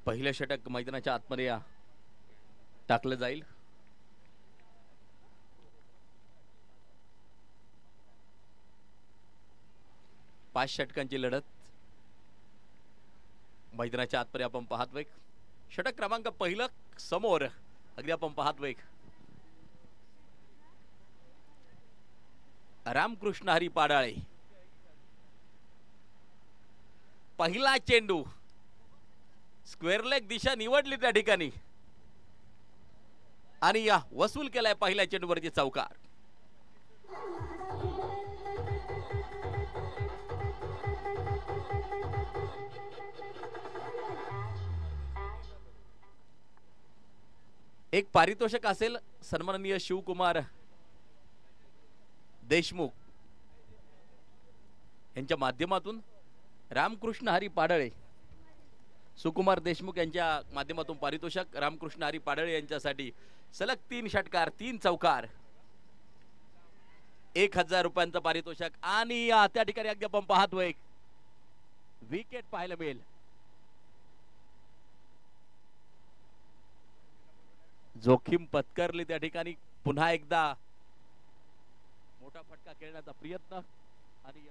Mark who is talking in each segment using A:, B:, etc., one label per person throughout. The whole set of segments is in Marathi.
A: पहिलं षटक मैदानाच्या आतमध्ये टाकलं जाईल. पाच षटकांची लढत मैदानाच्या आतमध्ये आपण पाहतोय. षटक क्रमांक पहिलं समोर अगदी आपण पाहतोय. रामकृष्ण हरी पाडाळे. पहिला चेंडू स्क्वेअर लेग दिशा निवडली त्या ठिकाणी आणि या वसूल केलाय पहिल्या चेंडूवरती चौकार. एक पारितोषिक असेल सन्माननीय शिवकुमार देशमुख यांच्या माध्यमातून रामकृष्ण हरी पाडळे, सुकुमार देशमुख यांच्या माध्यमातून पारितोषिक रामकृष्ण हरी पाडळे यांच्यासाठी सलग 3 षटकार 3 चौकार 1000 रुपयांचं पारितोषिक. आणि त्या ठिकाणी अगदी आपण पाहतोय विकेट पाहायला मिळेल. जोखीम पत्करली त्या ठिकाणी. पुन्हा एकदा मोठा फटका खेळण्याचा प्रयत्न आणि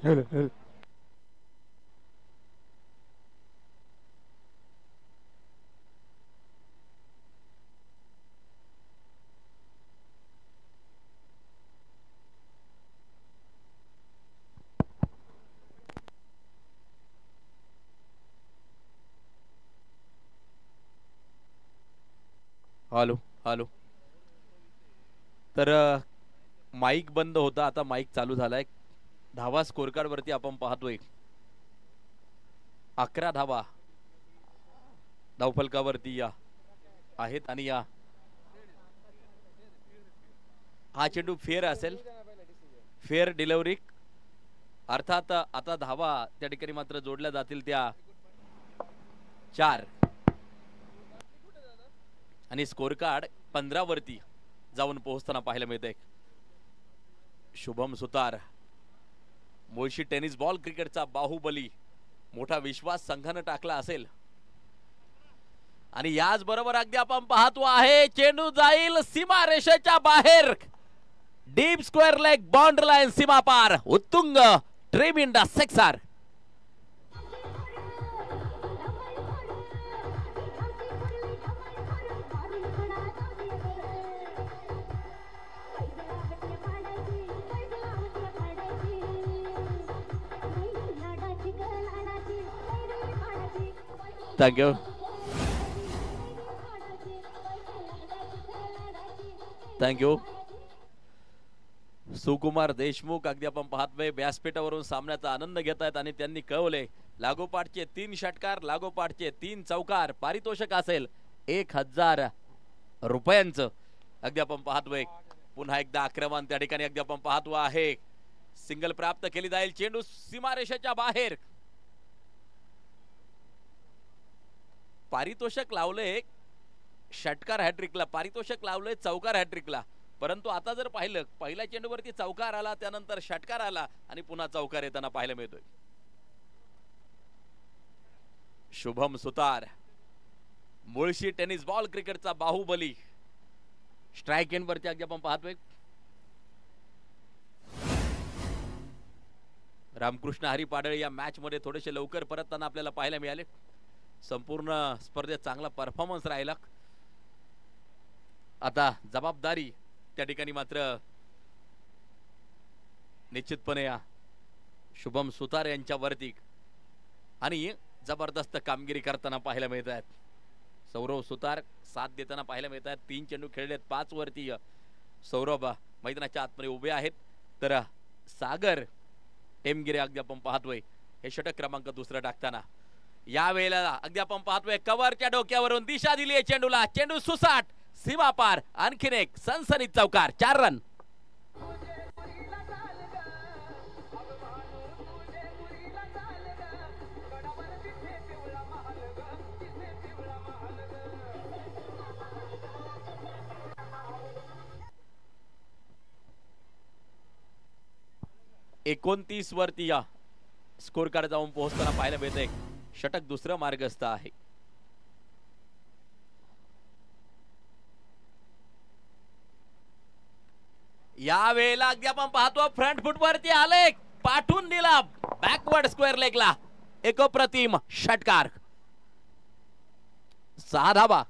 A: हॅलो हॅलो. तर माईक बंद होता, आता माईक चालू झालाय. धावा स्कोर कार्ड वरती आपण पाहतोय 11 धावा धावफलकावरती या आहेत आणि या हा चेंडू फेअर असेल, फेअर डिलिव्हरी अर्थात आता धावा त्या ठिकाणी मात्र जोडल्या जातील त्या 4 आणि स्कोर कार्ड 15 वरती जाऊन पोहोचताना पाहायला मिळतंय. शुभम सुतार मुळशी टेनिस बॉल क्रिकेटचा बाहुबली, मोठा विश्वास संघानं टाकला असेल आणि याच बरोबर अगदी आपण पाहतो आहे चेंडू जाईल सीमा रेषेच्या बाहेर. Deep square leg boundary line सीमा पार, उत्तुंग tremendous sixer. Thank you thank you. Sukumar Deshmukh अगदी आपण पाहतोय व्यासपीठावरून सामन्याचा आनंद घेत आहेत आणि त्यांनी कळवले लागोपाठचे 3 षटकार, लागोपाठचे 3 चौकार, पारितोषिक असेल 1000 रुपयांचं. अगदी आपण पाहतोय पुन्हा एकदा आक्रमण त्या ठिकाणी अगदी आपण पाहतो आहे. सिंगल प्राप्त केली जाईल, चेंडू सीमारेषेच्या बाहेर. पारितोषिक लावले षटकार हॅट्रिकला, पारितोषिक लावले चौकार हॅट्रिकला, परंतु आता जर पाहिलं पहिल्या चेंडूवरती चौकार आला, त्यानंतर षटकार आला आणि पुन्हा चौकार येताना पाहायला मिळतोय. शुभम सुतार मुळशी टेनिस बॉल क्रिकेटचा बाहुबली स्ट्राइक एंड वरती अगदी आपण पाहतोय. रामकृष्ण हरी पाडळे या मॅच मध्ये थोडेसे लवकर परतताना आपल्याला पाहायला मिळाले. संपूर्ण स्पर्धेत चांगला परफॉर्मन्स राहिला. आता जबाबदारी त्या ठिकाणी मात्र निश्चितपणे या शुभम सुतार यांच्यावरती आणि जबरदस्त कामगिरी करताना पाहायला मिळत आहेत. सौरभ सुतार साथ देताना पाहायला मिळत आहेत. 3 चेंडू खेळलेत, 5 वरती सौरभ मैदानाच्या आतमध्ये उभे आहेत. तर सागर टेमगिरे अगदी आपण पाहतोय हे षटक क्रमांक 2 टाकताना. या वेळेला अगदी आपण पाहतोय कव्हरच्या डोक्यावरून दिशा दिली आहे चेंडूला, चेंडू सुसाट सीमा पार, आणखीन एक सनसनीत चौकार, 4 रन. एकोणतीस वरती या स्कोर कार्ड जाऊन पोहोचताना पाहायला मिळतंय षटक 2 मार्गस्थ आहे. या वेळेला अगदी आपण पाहतो फ्रंट फुट वरती आले, पाठवून दिला बॅकवर्ड स्क्वेअर लेगला, एक अप्रतिम षटकार. 6 धावा.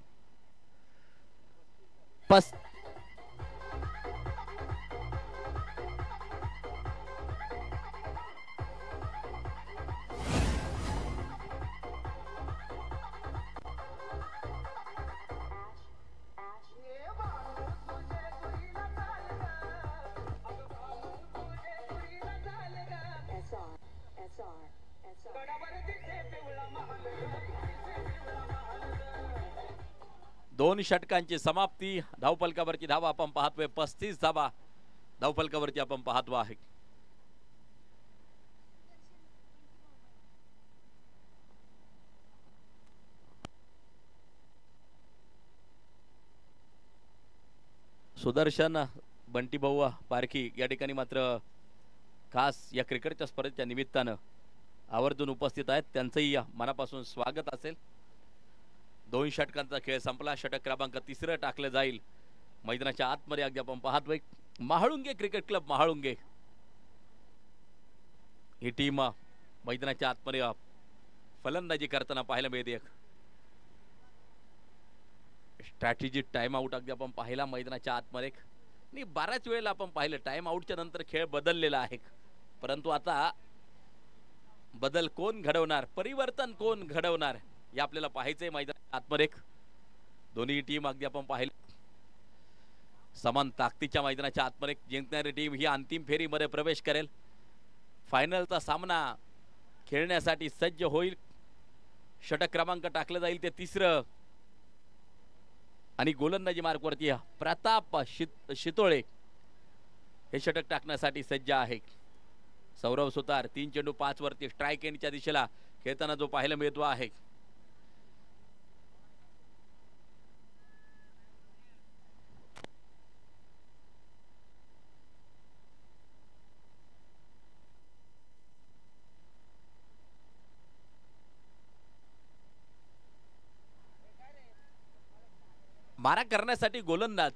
A: दोन षटकांची समाप्ती. धावफलकावरची धावा आपण पाहतोय 35 धावा धावफलकावरती आपण पाहतो आहे. सुदर्शन बंटी भाऊ पारखी या ठिकाणी मात्र खास या क्रिकेटच्या स्पर्धेच्या निमित्तानं आवर्जून उपस्थित आहेत. त्यांचंही मनापासून स्वागत असेल. 2 षटकांचा खेळ संपला. षटक क्रमांक 3 टाकलं जाईल मैदानाच्या आतमध्ये. अगदी आपण पाहतोय महाळुंगे क्रिकेट क्लब महाळुंगे ही टीम मैदानाच्या आतमध्ये फलंदाजी करताना पाहायला मिळते. स्ट्रॅटेजी टाइम आउट अगदी आपण पाहिला मैदानाच्या आतमध्ये आणि बऱ्याच वेळेला आपण पाहिलं टाइम आउटच्या नंतर खेळ बदललेला आहे. परंतु आता बदल कोण घडवणार, परिवर्तन कोण घडवणार हे आपल्याला पाहायचंय मैदानाच्या आतमध्ये. दोन्ही टीम अगदी आपण पाहिले समान ताकदीच्या मैदानाच्या आतमध्ये जिंकणारी टीम ही अंतिम फेरीमध्ये प्रवेश करेल. फायनलचा सामना खेळण्यासाठी सज्ज होईल. षटक क्रमांक टाकलं जाईल ते 3रं आणि गोलंदाजी मार्कवरती प्रताप शितोळे हे षटक टाकण्यासाठी सज्ज आहे. सौरव सुतार 3 चेंडू 5 वरती स्ट्राइक एंडच्या दिशेला खेळताना जो पाहायला मिळतो आहे. मारा करण्यासाठी गोलंदाज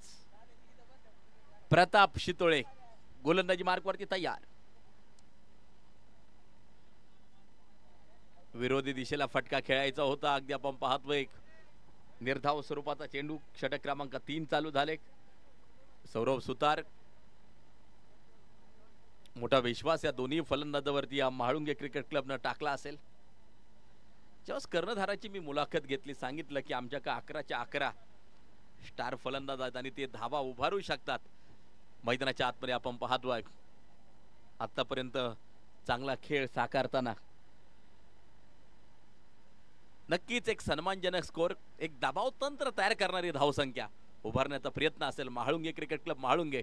A: प्रताप शितोळे गोलंदाजी मार्कवरती तयार. विरोधी दिशेला फटका खेळायचा होता. अगदी आपण पाहतोय निर्धाव स्वरूपाचा चेंडू षटक क्रमांक 3 चालू झाले. सौरव सुतार मोठा विश्वास या दोन्ही फलंदाजावरती या म्हाळुंगे क्रिकेट क्लबनं टाकला असेल. जेव्हा कर्णधाराची मी मुलाखत घेतली सांगितलं की आमच्या का 11च्या 11 स्टार फलंदाज आहेत आणि ते धावा उभारू शकतात. मैदानाच्या आतमध्ये आपण पाहतोय आतापर्यंत चांगला खेळ साकारताना नक्कीच एक सन्मानजनक स्कोर, एक दबाव तंत्र तयार करणारी धावसंख्या उभारण्याचा प्रयत्न असेल. Mhalunge cricket club Mhalunge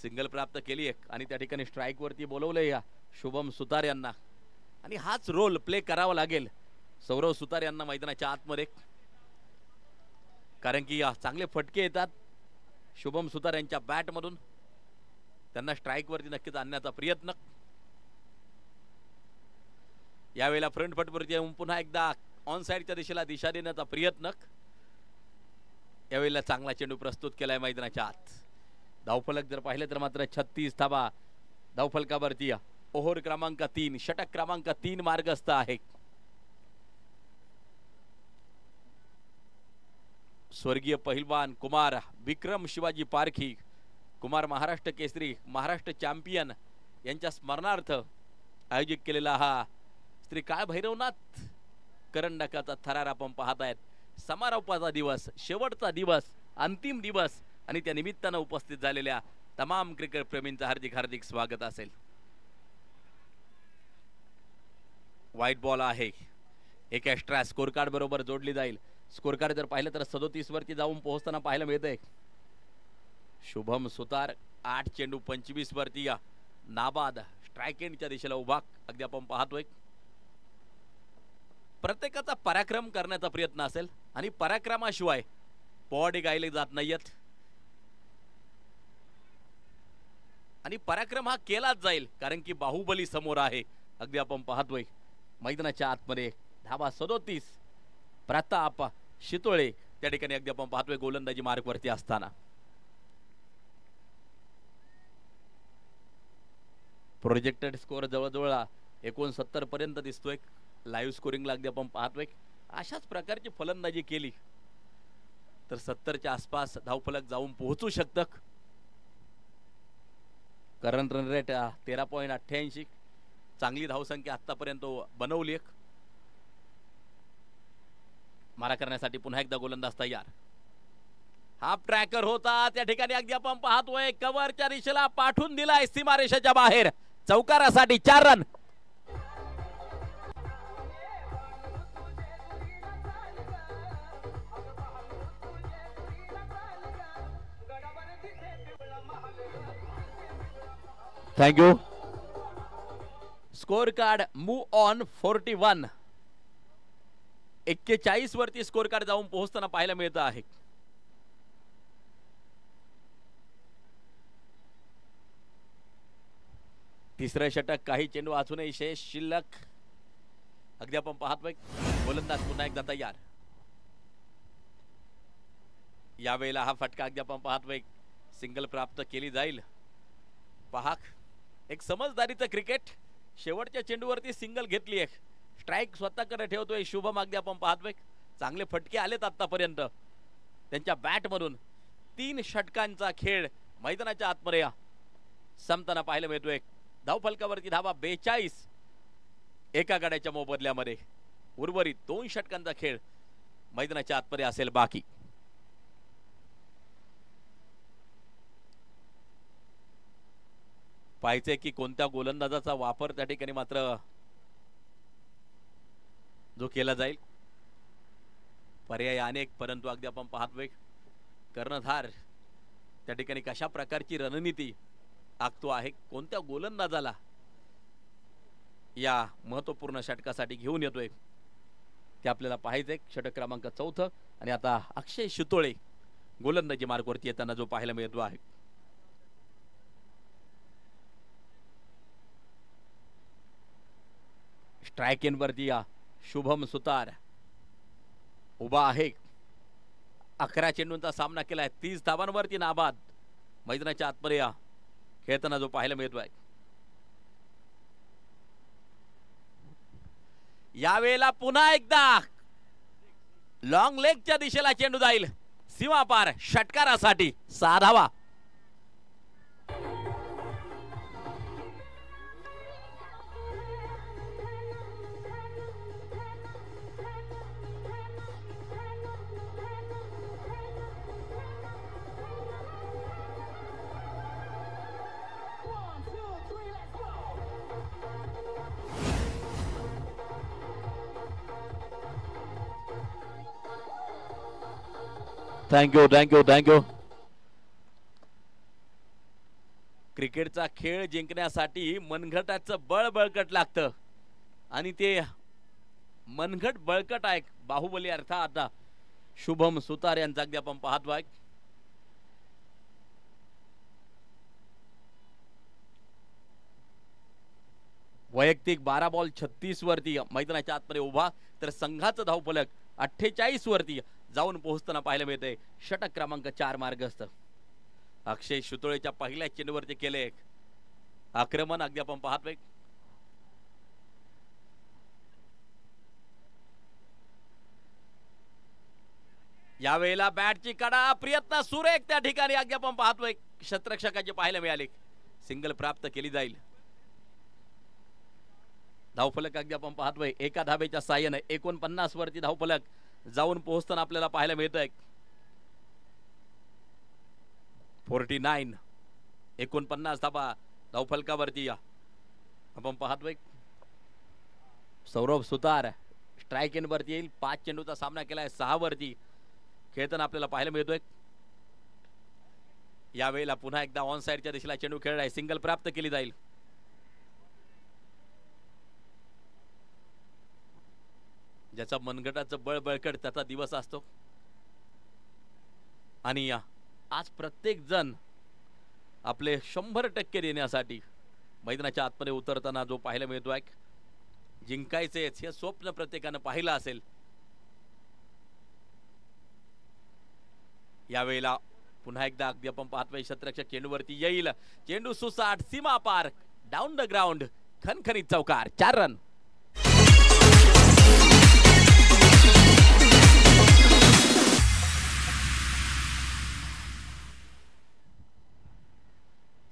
A: single प्राप्त केली आणि त्या ठिकाणी स्ट्राइक वरती बोलवलंय या शुभम सुतार यांना आणि हाच रोल प्ले करावा लागेल सौरव सुतार यांना मैदानाच्या आतमध्ये. कारण की चांगले फटके येतात शुभम सुतार यांच्या बॅट मधून. त्यांना स्ट्राइक वरती नक्कीच आणण्याचा प्रयत्न. यावेळेला फ्रंट फटवरती येऊन पुन्हा एकदा ऑन साइडच्या दिशेला दिशा देण्याचा प्रयत्न. यावेळेला चांगला चेंडू प्रस्तुत केलाय मैदानाच्या आत. धावफलक जर पाहिले तर मात्र 36 धावा धावफलकावरती ओव्हर क्रमांक 3 षटक क्रमांक 3 मार्गस्थ आहे. स्वर्गीय पहिलवान कुमार विक्रम शिवाजी पारखी, कुमार महाराष्ट्र केसरी, महाराष्ट्र चॅम्पियन यांच्या स्मरणार्थ आयोजित केलेला हा श्री काळ भैरवनाथ करंडकाचा थरार आपण पाहत आहेत. समारोपाचा दिवस, शेवटचा दिवस, अंतिम दिवस आणि त्या निमित्तानं उपस्थित झालेल्या तमाम क्रिकेट प्रेमींचं हार्दिक हार्दिक स्वागत असेल. व्हाईट बॉल आहे. एक एक्स्ट्रा स्कोर कार्ड बरोबर जोडली जाईल. स्कोर कार्ड जर पाहिलं तर 37 वरती जाऊन पोहोचताना पाहायला मिळतंय शुभम सुतार 8 चेंडू 25 वरती नाबाद स्ट्राइक एंडच्या दिशेला उभा. अगदी आपण पाहतोय प्रत्येकाचा पराक्रम करण्याचा प्रयत्न असेल आणि पराक्रमाशिवाय पॉडी गायले जात नाहीयेत आणि पराक्रम हा केलाच जाईल कारण की बाहुबली समोर आहे. अगदी आपण पाहतोय मैदानाच्या आतमध्ये धावा 37 प्रताप शितोळे त्या ठिकाणी अगदी आपण पाहतोय गोलंदाजी मार्कवरती असताना. प्रोजेक्टेड स्कोर जवळजवळ 69 पर्यंत दिसतोय. लाईव्ह स्कोरिंगला अगदी आपण पाहतोय अशाच प्रकारची फलंदाजी केली तर 70च्या आसपास धावफलक जाऊन पोहोचू शकतं. Current run rate 13.88. चांगली धावसंख्या आतापर्यंत बनवली. मारा करण्यासाठी पुन्हा एकदा गोलंदाज तयार. हाफ ट्रॅकर होता त्या ठिकाणी अगदी आपण पाहतोय कव्हरच्या दिशेला पाठवून दिलाय सीमारेषेच्या बाहेर. चौकारासाठी 4 run. Thank you. Score card move on 41. 41 वरती स्कोर कार्ड जाऊन पोहोचताना पाहायला मिळतं आहे. तिसरं षटक काही चेंडू अजूनही शेष शिल्लक. अगदी आपण पाहतोय गोलंदाज पुन्हा एकदा तयार. यावेळेला हा फटका अगदी आपण पाहतोय सिंगल प्राप्त केली जाईल. पहा एक समजदारीचं क्रिकेट शेवटच्या चेंडूवरती सिंगल घेतली एक स्ट्राइक स्वतःकडे ठेवतोय शुभम. अगदी आपण पाहतोय चांगले फटके आलेत आतापर्यंत त्यांच्या बॅट मधून. 3 षटकांचा खेळ मैदानाच्या आतमध्ये संपताना पाहायला मिळतोय. धावफलकावरती धावा 42 एका गड्याच्या मोबदल्यामध्ये. उर्वरित 2 षटकांचा खेळ मैदानाच्या आतमध्ये असेल बाकी. पाहायचंय की कोणत्या गोलंदाजाचा वापर त्या ठिकाणी मात्र जो केला जाईल. पर्याय अनेक, परंतु अगदी आपण पाहतोय कर्णधार त्या ठिकाणी कशा प्रकारची रणनीती आखतो आहे, कोणत्या गोलंदाजाला या महत्वपूर्ण षटकासाठी घेऊन येतोय ते आपल्याला पाहायचंय. षटक क्रमांक 4 आणि आता अक्षय शितोळे गोलंदाजी मार्गवरती येताना जो पाहायला मिळतो आहे. स्ट्राइक इन वरती शुभम सुतार उभा आहे. 11 चेंडूंचा सामना केलाय. 30 धावांवरती नाबाद मैदानाच्या आतमध्ये खेळताना जो पाहायला मिळतोय. यावेळेला पुन्हा एकदा लॉंग लेगच्या दिशेला चेंडू जाईल सीमापार षटकारासाठी. 6 धावा. थँक्यू. क्रिकेटचा खेळ जिंकण्यासाठी मनगटाचं बळ बळकट लागतं आणि ते मनगट बळकट आहे बाहुबली अर्थात शुभम सुतार यांचा. अगदी आपण पाहतोय वैयक्तिक 12 बॉल 36 वरती मैदानाच्या आतमध्ये उभा, तर संघाचं धावफलक 48 वरती जाऊन पोहोचताना पाहायला मिळते. षटक क्रमांक 4 मार्गस्थ. अक्षय शितोळेच्या पहिल्या चेंडूवरती केले आक्रमण. अगदी आपण पाहतोय यावेळेला बॅटची कडा प्रयत्न सुरेख त्या ठिकाणी अगदी आपण पाहतोय क्षेत्ररक्षकाचे पाहायला मिळाले. सिंगल प्राप्त केली जाईल. धावफलक अगदी आपण पाहतोय एका धाबेच्या साहाय्याने 49 वरती धावफलक जाऊन पोहोचताना आपल्याला पाहायला मिळतंय. 49 49 धाबा धावफलकावरती आपण पाहतोय. सौरभ सुतार स्ट्राइक इन वरती येईल. 5 चेंडूचा सामना केलाय 6 वरती खेळताना आपल्याला पाहायला मिळतोय. यावेळेला पुन्हा एकदा ऑन साइडच्या दिशेला चेंडू खेळलाय. सिंगल प्राप्त केली जाईल. ज्याचा मनगटाचं बळ बळकट त्याचा दिवस असतो आणि आज प्रत्येक जण आपले 100% देण्यासाठी मैदानाच्या आतमध्ये उतरताना जो पाहायला मिळतोय. जिंकायचे हे स्वप्न प्रत्येकानं पाहिलं असेल. यावेळेला पुन्हा एकदा अगदी आपण पाहतोय क्षेत्ररक्षक चेंडूवरती येईल. चेंडू सुसाट सीमा पार डाऊन द ग्राउंड खणखणीत चौकार. 4 रन.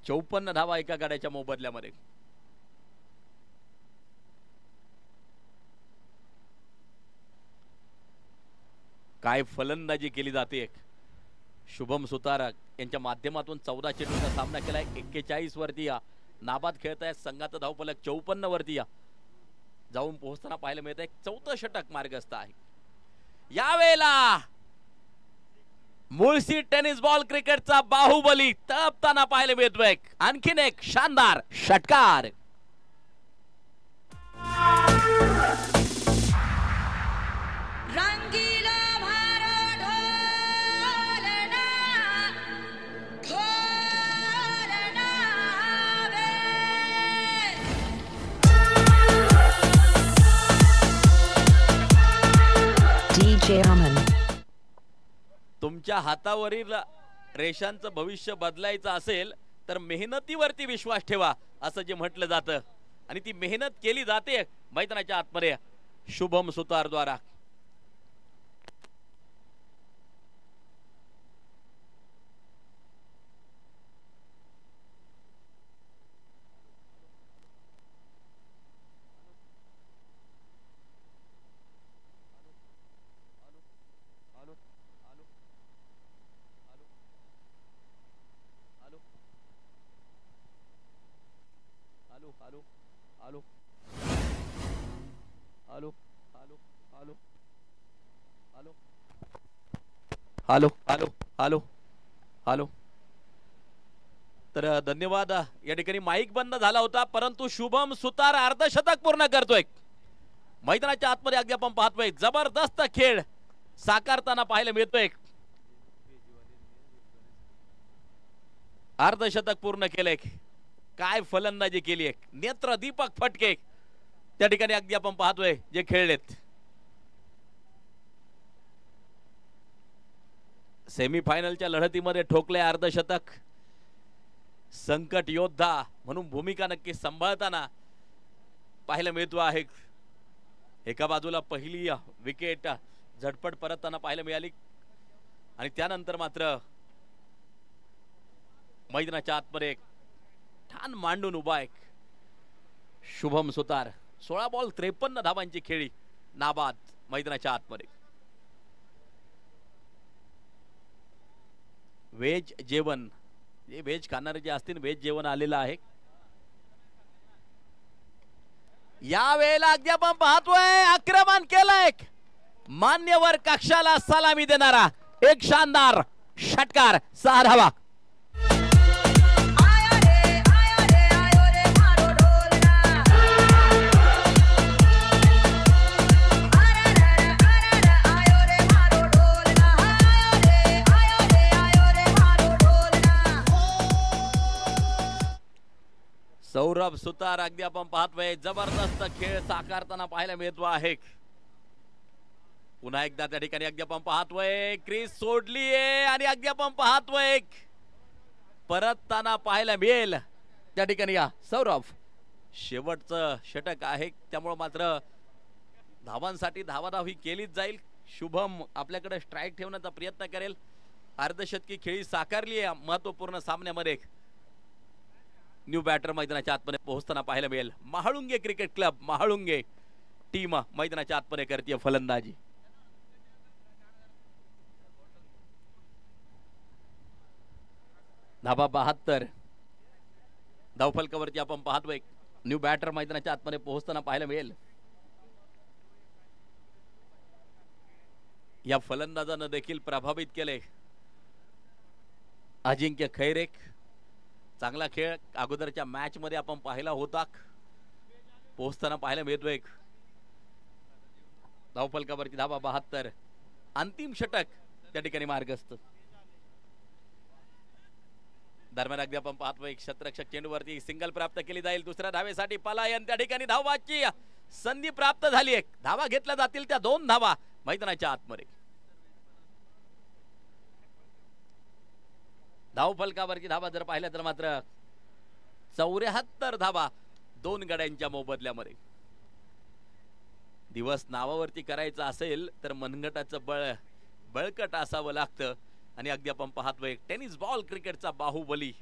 A: चौपन्न धावा एका गाड्याच्या मोबदल्यामध्ये. काय फलंदाजी केली जाते. शुभम सुतार यांच्या माध्यमातून 14 चेंडूचा सामना केलाय. 41 वरती नाबाद खेळताय. संघाचं धावफलक 54 वरती जाऊन पोहोचताना पाहायला मिळत आहे. 4थं षटक मार्गस्थ आहे. यावेळेला मुळशी टेनिस बॉल क्रिकेटचा बाहुबली तळपताना पाहायला मिळतोय. आणखीन एक शानदार षटकार.
B: DJ Aman.
A: तुमच्या हातावरील रेषांचं भविष्य बदलायचं असेल तर मेहनतीवरती विश्वास ठेवा असं जे म्हटलं जातं आणि ती मेहनत केली जाते मैदानाच्या आतमध्ये शुभम सुतार द्वारा. Hello hello hello hello. तर धन्यवाद. या ठिकाणी माईक बंद झाला होता परंतु शुभम सुतार अर्धशतक पूर्ण करतोय. मैदानाच्या आतमध्ये अगदी आपण पाहतोय जबरदस्त खेळ साकारताना पाहायला मिळतोय. अर्धशतक पूर्ण केलंय. काय फलंदाजी केली आहे. नेत्र दीपक फटके त्या ठिकाणी अगदी आपण पाहतोय जे खेळलेत. सेमीफायनलच्या लढतीमध्ये ठोकले अर्धशतक. संकट योद्धा म्हणून भूमिका नक्की सांभाळताना पाहायला मिळतो आहे. एका बाजूला पहिली विकेट झटपट परतताना पाहायला मिळाली आणि त्यानंतर मात्र मैदानाच्या आतमध्ये ठाण मांडून उभा आहे शुभम सुतार. 16 बॉल 53 धावांची खेळी नाबाद मैदानाच्या आतमध्ये. व्हेज जेवण जे व्हेज खाणारे जे असतील व्हेज जेवण आलेलं आहे. या वेळेला अगदी आपण पाहतोय आक्रमण केलंय. मान्यवर कक्षाला सलामी देणारा एक शानदार षटकार 6 धावा. सौरभ सुतार अगदी आपण पाहतोय जबरदस्त खेळ साकारताना पाहायला मिळतो आहे. पुन्हा एकदा त्या ठिकाणी अगदी आपण पाहतोय क्रीज सोडलीये आणि अगदी आपण पाहतोय परतताना पाहायला मिळेल त्या ठिकाणी या सौरभ. शेवटचं षटक आहे त्यामुळे मात्र धावांसाठी धावाधाव ही केलीच जाईल. शुभम आपल्याकडे स्ट्राईक ठेवण्याचा प्रयत्न करेल. अर्धशतकी खेळी साकारली आहे महत्वपूर्ण सामन्यामध्ये. न्यू बॅटर मैदानाच्या आतमध्ये पोहोचताना पाहायला मिळेल. Mahalunge cricket club Mahalunge team मैदानाच्या आतमध्ये करते फलंदाजी. धाबा 72 धावफलकावरती आपण पाहतोय. न्यू बॅटर मैदानाच्या आतमध्ये पोहोचताना पाहायला मिळेल. या फलंदाजानं देखील प्रभावित केले अजिंक्य खैरेक. चांगला खेळ अगोदरच्या मॅच मध्ये आपण पाहिला होता. पोहोचताना पाहायला मिळतोय. धावफलकावरती धाबा 72 अंतिम षटक त्या ठिकाणी मार्गस्थ. दरम्यान अगदी आपण पाहतोय क्षेत्ररक्षक चेंडूवरती सिंगल प्राप्त केली जाईल. दुसऱ्या धावेसाठी पलायन त्या ठिकाणी धावाची संधी प्राप्त झाली आहे. धावा घेतल्या जातील त्या 2 धावा मैदानाच्या आतमध्ये. धावफलकावरची धावा जर पाहिल्या तर मात्र 74 धावा 2 गड्यांच्या मोबदल्यामध्ये. दिवस नावावरती करायचा असेल तर मनगटाचं बळकट असावं लागतं आणि अगदी आपण पाहतोय टेनिस बॉल क्रिकेटचा बाहुबली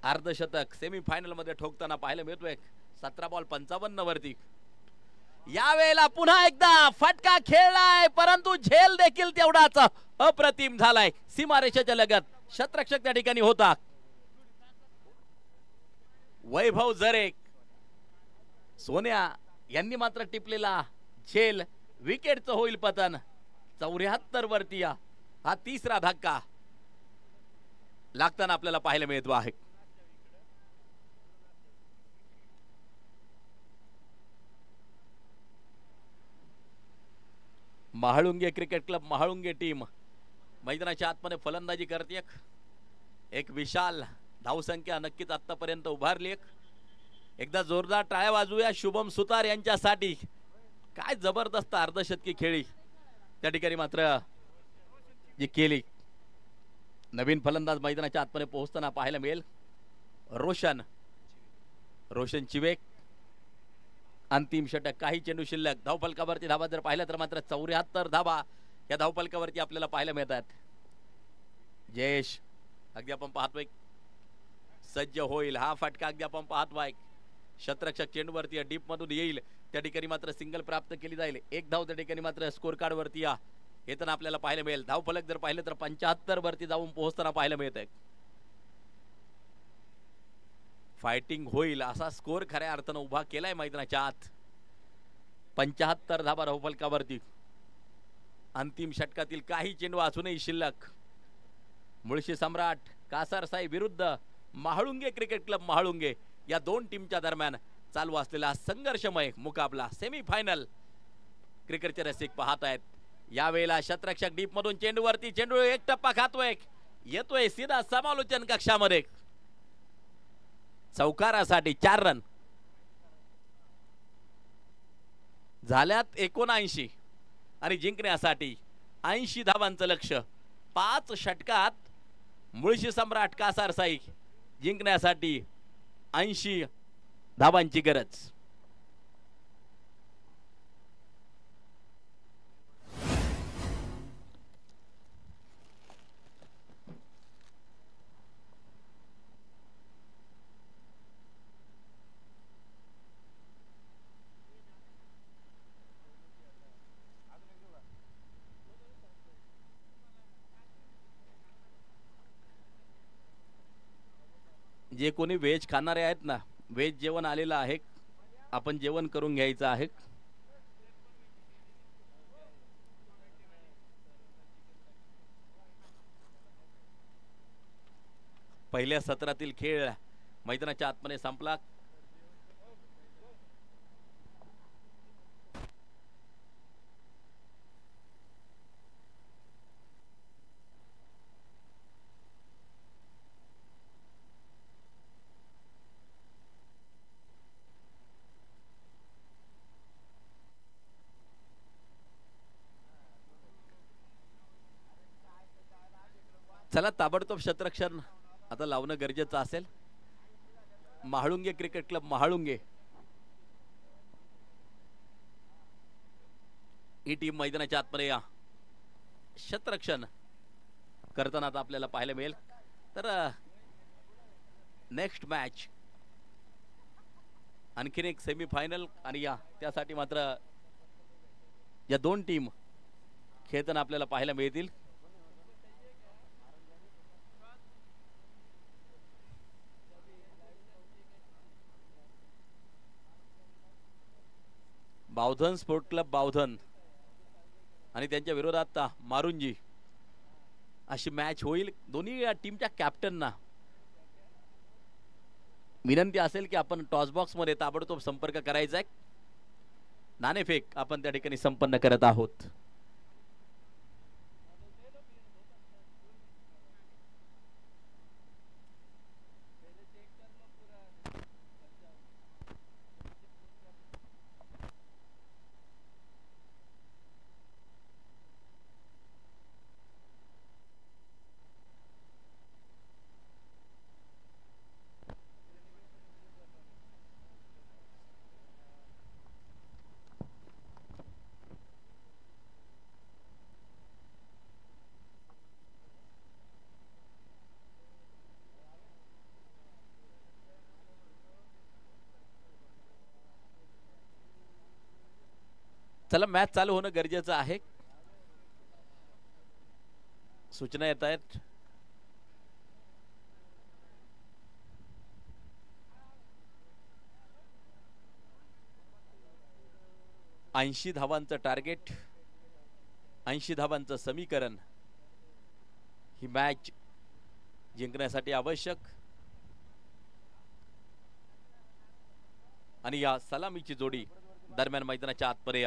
A: अर्धशतक सेमीफायनल मध्ये ठोकताना पाहायला मिळतोय 17 बॉल 55 वरती. या वेळेला पुन्हा एकदा फटका खेळलाय परंतु झेल देखील तेवढाच अप्रतिम झालाय. सीमारेषेच्या लगत क्षेत्ररक्षक त्या ठिकाणी होता. वैभव जरे सोन्या यांनी मात्र टिपलेला झेल विकेटचं होईल पतन. 74 वरती हा तिसरा धक्का लागताना आपल्याला पाहायला मिळतो आहे. Mahalunge cricket club Mahalunge team मैदानाच्या आतमध्ये फलंदाजी करते. एक विशाल धावसंख्या नक्कीच आतापर्यंत उभारली. एकदा जोरदार टाळ्या वाजवूया शुभम सुतार यांच्यासाठी. काय जबरदस्त अर्धशतकी खेळी त्या ठिकाणी मात्र जी केली. नवीन फलंदाज मैदानाच्या आतमध्ये पोहोचताना पाहायला मिळेल. रोशन चिवेक अंतिम षटक. काही चेंडू शिल्लक. धावफलकावरती धाबा जर पाहिलं तर मात्र 74 धाबा या धावफलकावरती आपल्याला पाहायला मिळतात. जयेश अगदी आपण पाहतोय सज्ज होईल हा फटका. अगदी आपण पाहतोय शतरक्षक चेंडूवरती डीप मधून येईल त्या ठिकाणी मात्र सिंगल प्राप्त केली जाईल. एक धाव त्या ठिकाणी मात्र स्कोर कार्ड वरती येताना आपल्याला पाहायला मिळेल. धावफलक जर पाहिलं तर 75 वरती जाऊन पोहोचताना पाहायला मिळत आहे. फायटिंग होईल असा स्कोर खऱ्या अर्थानं उभा केलाय मैदानाच्या आत. 75 धाबा धावफलकावरती. अंतिम षटकातील काही चेंडू अजूनही शिल्लक. मुळशी सम्राट कासारसाई विरुद्ध महाळुंगे क्रिकेट क्लब महाळुंगे या दोन टीमच्या दरम्यान चालू असलेला संघर्षमय मुकाबला सेमीफायनल क्रिकेटचे रसिक पाहत आहेत. यावेळेला शतरक्षक डीप मधून चेंडूवरती. चेंडू एक टप्पा खातोय. येतोय सीधा समालोचन कक्षामध्ये. चौकारासाठी 4 रन झाल्यात 79 आणि जिंकण्यासाठी 80 धावांचं लक्ष्य. 5 षटकात मुळशी सम्राट कासारसाई जिंकण्यासाठी 80 धावांची गरज. जे कोणी व्हेज खाणारे आहेत ना, व्हेज जेवण आलेलं आहे, आपण जेवण करून घ्यायचं आहे. पहिल्या सत्रातील खेळ मैदानाच्या आतमध्ये संपला. चला ताबडतोब क्षेत्ररक्षण आता लावणं गरजेचं असेल. महाळुंगे क्रिकेट क्लब महाळुंगे ही टीम मैदानाच्या आतमध्ये या क्षेत्ररक्षण करताना आता आपल्याला पाहायला मिळेल. तर नेक्स्ट मॅच आणखीन एक सेमीफायनल आणि या त्यासाठी मात्र या दोन टीम खेळताना आपल्याला पाहायला मिळतील. बावधन स्पोर्ट क्लब बावधन आणि त्यांच्या विरोधात मारुंजी अशी मॅच होईल. दोन्ही टीमच्या कॅप्टनना विनंती असेल की आपण टॉस बॉक्स मध्ये ताबडतोब संपर्क करायचा आहे. नाणेफेक आपण त्या ठिकाणी संपन्न करत आहोत. चला मॅच चालू होणं गरजेचं आहे. सूचना येत आहेत. ऐंशी धावांचं टार्गेट, 80 धावांचं समीकरण ही मॅच जिंकण्यासाठी आवश्यक. आणि या सलामीची जोडी दरम्यान मैदानाच्या आतमध्ये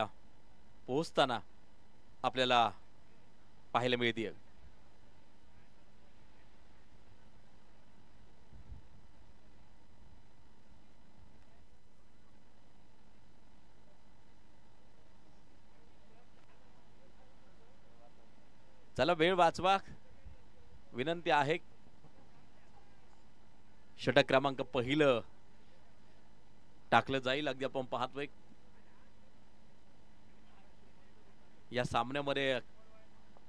A: पोहोचताना आपल्याला पाहायला मिळते. चला वेळ वाचवा विनंती आहे. षटक क्रमांक पहिलं टाकलं जाईल. अगदी आपण पाहतोय या सामन्यामध्ये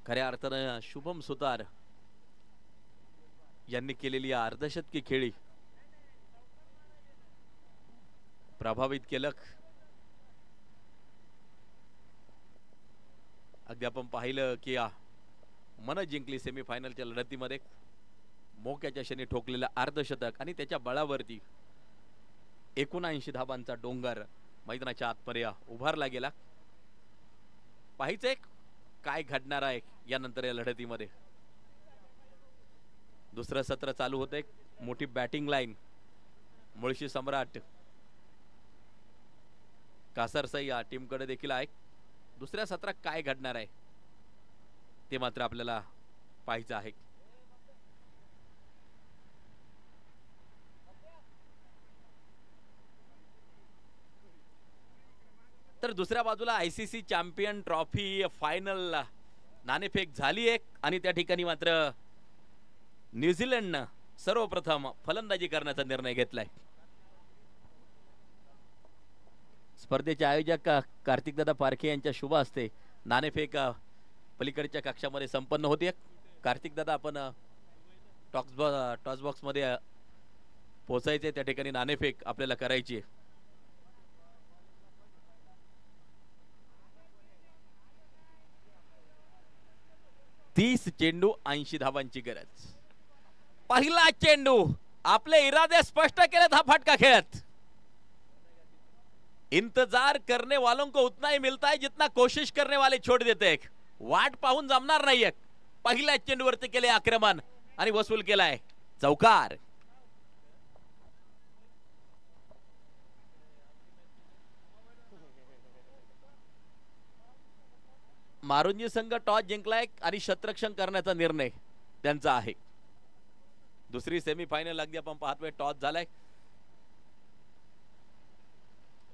A: खऱ्या अर्थानं शुभम सुतार यांनी केलेली अर्धशतकी खेळी प्रभावित केलं. अगदी आपण पाहिलं की मन जिंकली सेमीफायनलच्या लढतीमध्ये. मोक्याच्या शनी ठोकलेलं अर्धशतक आणि त्याच्या बळावरती 79 धाबांचा डोंगर मैदानाच्या आतमध्ये उभारला गेला. पाहिजे काय घडणार आहे यानंतर या लढतीमध्ये. दुसरं सत्र चालू होते. मोठी बॅटिंग लाईन मुळशी सम्राट कासरसाई या टीमकडे देखील आहे. दुसऱ्या सत्रात काय घडणार आहे ते मात्र आपल्याला पाहायचं आहे. तर दुसऱ्या बाजूला आयसीसी चॅम्पियन ट्रॉफी फायनल नाणेफेक झाली एक आणि त्या ठिकाणी मात्र न्यूझीलंडनं सर्वप्रथम फलंदाजी करण्याचा निर्णय घेतलाय. स्पर्धेचे आयोजक कार्तिकदादा पारखे यांच्या शुभ हस्ते नाणेफेक पलीकडच्या कक्षामध्ये संपन्न होते. कार्तिकदादा आपण टॉस बॉक्स मध्ये पोहोचायचे. त्या ठिकाणी नाणेफेक आपल्याला करायची आहे. तीस चेंडू 80 धावांची गरज. पहिला चेंडू आपले इरादे स्पष्ट केलेत. हा फटका खेळत इंतजार करने वालों को उतना ही मिलता है जितना कोशिश करने वाले छोड़ देते हैं. वाट पाहून जमणार नाहीये. पहिल्या चेंडूवरती केले आक्रमण आणि वसूल केलाय चौकार. मारुंजी संघ टॉस जिंकलाय आणि शतरक्षण करण्याचा निर्णय त्यांचा आहे. दुसरी सेमीफायनल अगदी आपण पाहतोय. टॉस झालाय.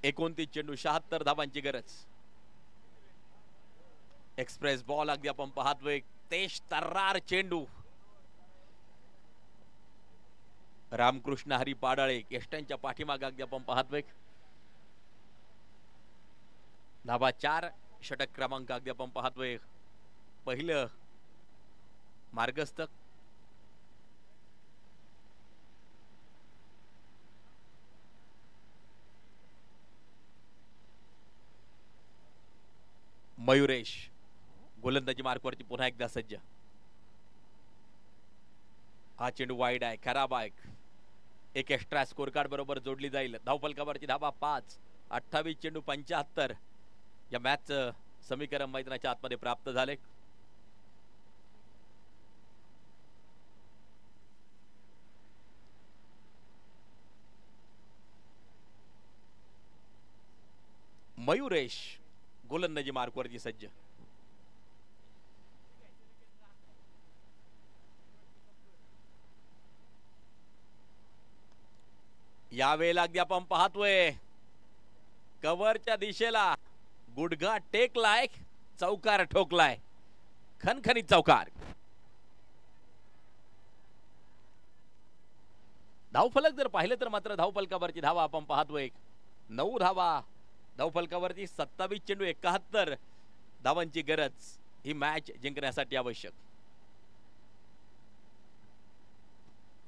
A: 29 चेंडू 76 धावांची गरज. एक्सप्रेस बॉल अगदी आपण पाहतोय. तेज तर्रार चेंडू. रामकृष्ण हरी पाडाळे यष्ट्यांच्या पाठीमागे अगदी आपण पाहतोय. धाबा 4. षटक क्रमांक अगदी आपण पाहतोय. पहिलं मार्गस्थ. मयुरेश गोलंदाजी मार्कवरती पुन्हा एकदा सज्ज. हा चेंडू वाईड आहे. खराब आहे. एक एक्स्ट्रा स्कोर कार्ड बरोबर जोडली जाईल. धावफलकावरती धाबा 5. 28 चेंडू 75 या मॅच समीकरण मैदानाच्या आतमध्ये प्राप्त झाले. मयुरेश गोलंदाजी मार्कवरती सज्ज. यावेळेला अगदी आपण पाहतोय कव्हरच्या दिशेला गुडघा टेकलाय. चौकार ठोकलाय. खणखणीत चौकार. धावफलक जर पाहिलं तर मात्र धावफलकावरची धावा आपण पाहतोय 9 धावा. धावफलकावरती 27 चेंडू 71 धावांची गरज. ही मॅच जिंकण्यासाठी आवश्यक.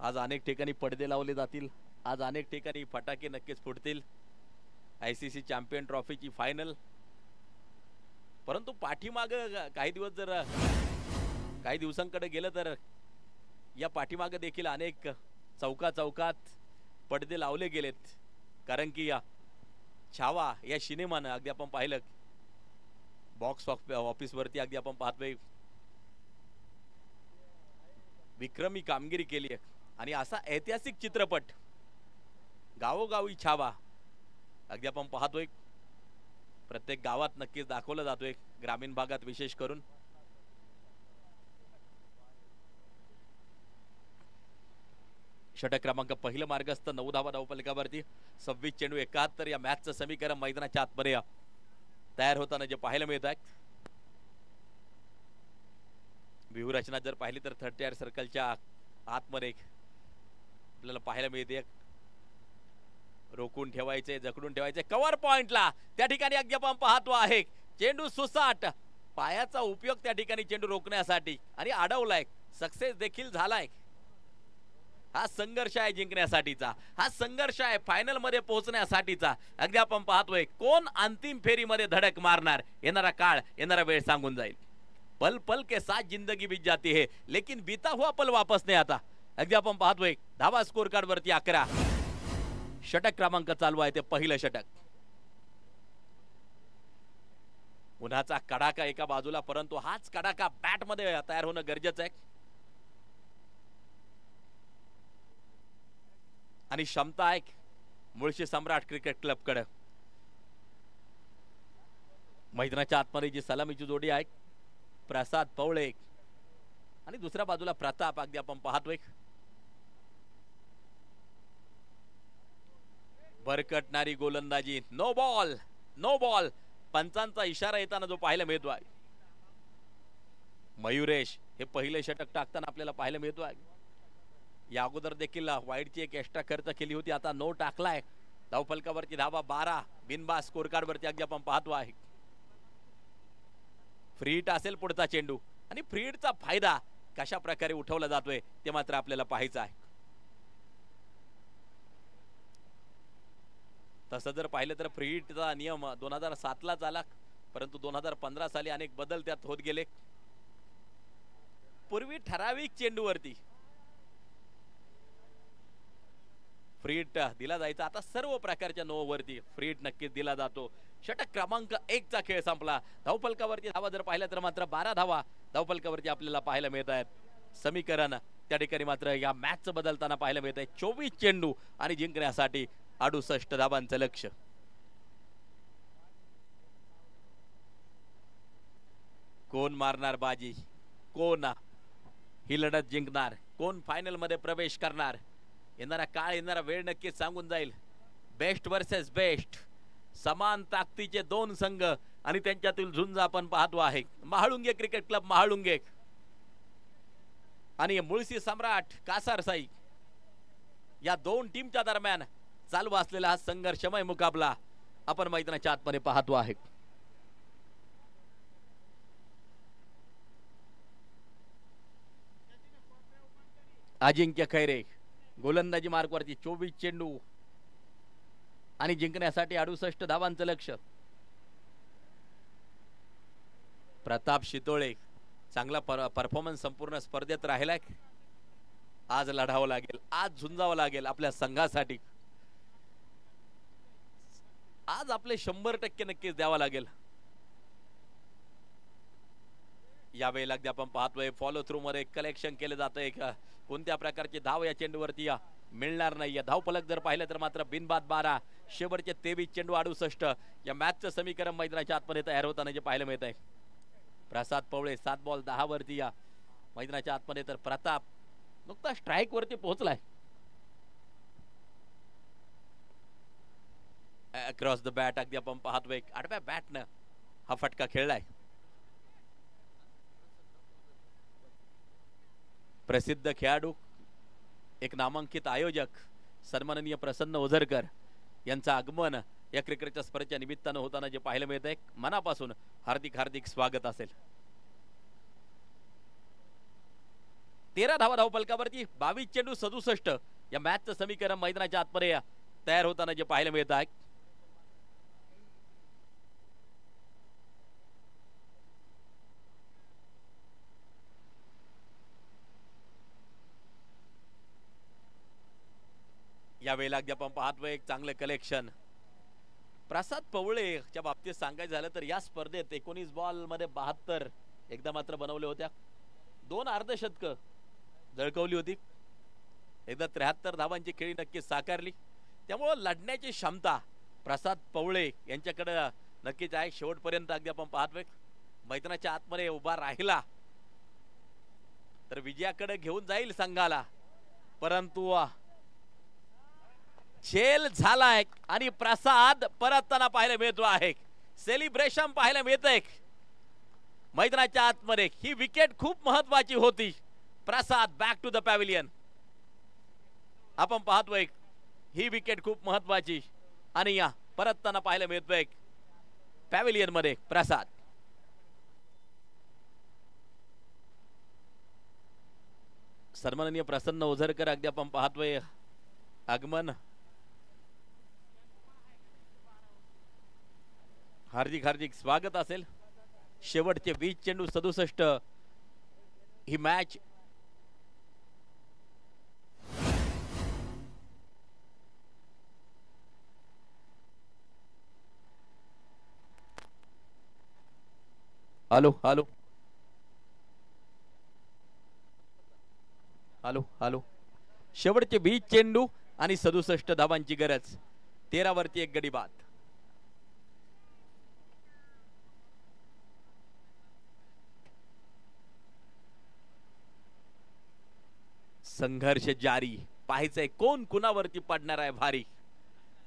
A: आज अनेक ठिकाणी पडदे लावले जातील. आज अनेक ठिकाणी फटाके नक्कीच फुटतील. आयसीसी चॅम्पियन ट्रॉफीची फायनल. परंतु पाठीमाग काही दिवसांकडे गेलं तर या पाठीमाग देखील अनेक चौकात पडदे लावले गेलेत. कारण की या छावा या सिनेमानं अगदी आपण पाहिलं बॉक्स ऑफिस वरती अगदी आपण पाहतोय विक्रमी कामगिरी केली आहे. आणि असा ऐतिहासिक चित्रपट गावोगावी छावा अगदी आपण पाहतोय. प्रत्येक गावात नक्कीच दाखवला जातोय. ग्रामीण भागात विशेष करून. षटक क्रमांक पहिलं मार्गस्थ 9 धावा धावफलकावरती. 26 चेंडू 71 या मॅचचं समीकरण मैदानाच्या आतमध्ये तयार होताना जे पाहायला मिळत आहे. व्यूहरचना जर पाहिली तर 30 सर्कलच्या आतमध्ये आपल्याला पाहायला मिळते रोखून ठेवायचे, जखडून ठेवायचे. कव्हर पॉइंटला त्या ठिकाणी अगदी आपण पाहतो आहे चेंडू सुसाट, पायाचा उपयोग त्या ठिकाणी चेंडू रोखण्यासाठी आणि अडवलाय, सक्सेस देखील झालाय. हा संघर्ष आहे जिंकण्यासाठीचा, हा संघर्ष आहे फायनल मध्ये पोहोचण्यासाठीचा. अगदी आपण पाहतोय कोण अंतिम फेरीमध्ये धडक मारणार. येणारा काळ, येणारा वेळ सांगून जाईल. पल पल के साथ जिंदगी बीत जाती है, लेकिन बीता हुआ पल वापस नहीं आता. अगदी आपण पाहतोय धावा स्कोर कार्ड वरती 11. षटक क्रमांक चालू आहे, ते पहिलं षटक. उन्हाचा कडाका एका बाजूला, परंतु हाच कडाका बॅट मध्ये तयार होणं गरजेचं आहे. आणि क्षमता आहे मुळशी सम्राट क्रिकेट क्लब कडे. मैदानाच्या आतमध्ये जी सलामीची जोडी आहे प्रसाद पवळे आणि दुसऱ्या बाजूला प्रताप. अगदी आपण पाहतोय भरकटणारी गोलंदाजी. नो बॉल, नो बॉल, पंचांचा इशारा येताना जो पाहायला मिळतो आहे. मयुरेश हे पहिले षटक टाकताना आपल्याला पाहायला मिळतो आहे. या अगोदर देखील वाईडची एक एक्स्ट्रा खर्च केली होती, आता नो टाकलाय. धावफलकावरती धावा 12, बिनबा स्कोर कार्ड वरती अगदी आपण पाहतो आहे. फ्री हिट असेल पुढचा चेंडू आणि फ्री हिटचा फायदा कशा प्रकारे उठवला जातोय ते मात्र आपल्याला पाहायचं आहे. तसं जर पाहिलं तर फ्री हिटचा नियम 2007 ला झाला, परंतु 2015 साली अनेक बदल त्यात होत गेले. पूर्वी ठराविक चेंडूवरती फ्री हिट दिला जायचा, आता सर्व प्रकारच्या नो वरती फ्री हिट नक्कीच दिला जातो. षटक क्रमांक 1 चा खेळ संपला. धावफलकावरती धावा जर पाहिल्या तर मात्र 12 धावा धावफलकावरती आपल्याला पाहायला मिळत आहेत. समीकरण त्या ठिकाणी मात्र या मॅचचं बदलताना पाहायला मिळत आहे. 24 चेंडू आणि जिंकण्यासाठी 68 धावांचं लक्ष्य. कोण मारणार बाजी, कोण ही लढत जिंकणार, कोण फायनल मध्ये प्रवेश करणार, येणारा काळ, येणारा वेळ नक्कीच सांगून जाईल. बेस्ट वर्सेस बेस्ट, समान ताकदीचे दोन संघ आणि त्यांच्यातील झुंज आपण पाहतो आहे. महाळुंगे क्रिकेट क्लब महाळुंगे आणि मुळशी सम्राट कासारसाई या दोन टीमच्या दरम्यान चालू असलेला हा संघर्षमय मुकाबला आपण मैदानाच्या आतमध्ये पाहतो आहे. अजिंक्य खैरे गोलंदाजी मार्कवरती 24 चेंडू आणि जिंकण्यासाठी 68 धावांचं लक्ष्य. प्रताप शितोळे चांगला परफॉर्मन्स संपूर्ण स्पर्धेत राहिलाय. आज लढावं लागेल, आज झुंजावं लागेल आपल्या संघासाठी. आज आपले 100% नक्कीच द्यावा लागेल. यावेळेला अगदी आपण पाहतोय फॉलो थ्रू मध्ये कलेक्शन केलं जातंय. कोणत्या प्रकारचे धाव या चेंडूवरती मिळणार नाही. धावफलक जर पाहिलं तर मात्र बिनबाद 12, शेवटचे 23 चेंडू 68. या मॅचचं समीकरण मैदानाच्या आतमध्ये तयार होताना जे पाहायला मिळत आहे. प्रसाद पवळे 7 बॉल 10 वरती या मैदानाच्या आतमध्ये, तर प्रताप नुकता स्ट्राइक वरती पोहोचलाय. अक्रॉस द बॅट अगदी आपण पाहतोय आडव्या बॅटनं हा फटका खेळलाय. प्रसिद्ध खेळाडू, एक नामांकित आयोजक सन्माननीय प्रसन्न ओझरकर यांचं आगमन या क्रिकेटच्या स्पर्धेच्या निमित्तानं होताना जे पाहायला मिळत आहे, मनापासून हार्दिक हार्दिक स्वागत असेल. 13 धावा धावफलकावरती 22 चेंडू 67. या मॅचचं समीकरण मैदानाच्या आतमध्ये तयार होताना जे पाहायला मिळत आहे. या वेळेला अगदी आपण पाहतोय एक चांगलं कलेक्शन. प्रसाद पवळेच्या बाबतीत सांगायचं झालं तर या स्पर्धेत 19 बॉल मध्ये 72 एकदा मात्र बनवले होत्या. 2 अर्धशतक झळकवली होती. एकदा 73 धावांची खेळी नक्कीच साकारली. त्यामुळे लढण्याची क्षमता प्रसाद पवळे यांच्याकडे नक्कीच आहे. शेवटपर्यंत अगदी आपण पाहतोय मैदानाच्या आतमध्ये उभा राहिला तर विजयाकडे घेऊन जाईल संघाला, परंतु झेल झालाय आणि प्रसाद परतताना पाहायला मिळतो आहे. सेलिब्रेशन पाहायला मिळतंय मैदानाच्या आतमध्ये. ही विकेट खूप महत्वाची होती. प्रसाद बॅक टू द पॅव्हिलियन. आपण पाहतोय ही विकेट खूप महत्वाची आणि या परतताना पाहायला मिळतोय पॅव्हिलियन मध्ये प्रसाद. सन्माननीय प्रसन्न ओझरकर अगदी आपण पाहतोय आगमन. हार्दिक हार्दिक स्वागत असेल. शेवटचे 20 चेंडू 67 ही match hello hello hello hello शेवटचे 20 चेंडू आणि 67 धावांची गरज. 13 वरती 1 गडी बाद. संघर्ष जारी. पाहायचंय कोण कुणावरती पडणार आहे भारी.